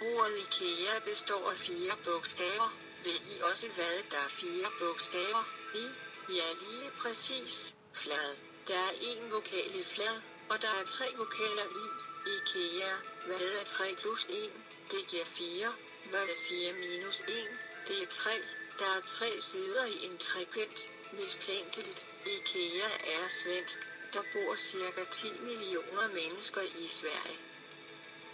Ordet IKEA består af 4 bogstaver. Ved I også hvad der er 4 bogstaver i? Ja, lige præcis. Flad. Der er 1 vokal i flad, og der er 3 vokaler i IKEA. Hvad er 3 plus 1? Det giver 4. Hvad er 4 minus 1? Det er 3. Der er 3 sider i en trekant. Mistænkeligt. IKEA er svensk. Der bor cirka 10 millioner mennesker i Sverige.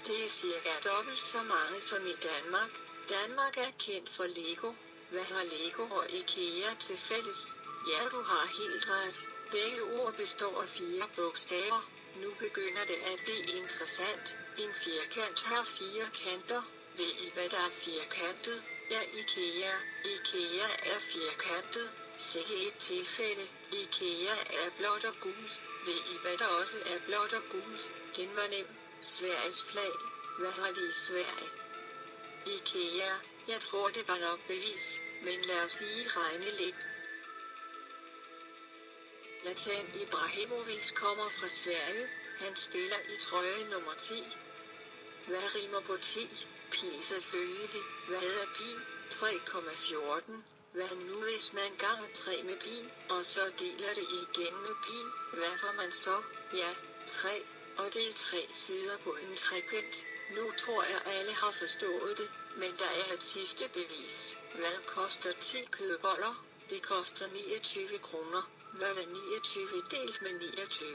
Det er cirka dobbelt så mange som i Danmark. Danmark er kendt for Lego. Hvad har Lego og IKEA til fælles? Ja, du har helt ret. Begge ord består af 4 bogstaver. Nu begynder det at blive interessant. En firkant har 4 kanter. Ved I hvad der er firkantet? Ja, IKEA. IKEA er firkantet. Sikke et tilfælde. IKEA er blåt og gult. Ved I hvad der også er blåt og gult? Den var nem. Sveriges flag. Hvad har de i Sverige? IKEA. Jeg tror det var nok bevis, men lad os lige regne lidt. Zlatan Ibrahimovic kommer fra Sverige. Han spiller i trøje nummer 10. Hvad rimer på 10? Pi selvfølgelig. Hvad er pi? 3,14. Hvad nu hvis man ganger 3 med pi, og så deler det igen med pi? Hvad får man så? Ja, 3. Og det er 3 sider på en trekant. Nu tror jeg alle har forstået det, men der er et sidste bevis. Hvad koster 10 kødboller? Det koster 29 kroner. Hvad er 29 delt med 29?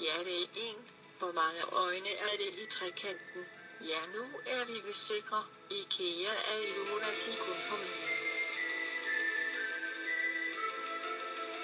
Ja, det er 1. Hvor mange øjne er det i trekanten? Ja, nu er vi ved sikre. IKEA er i Lunas kun for mig.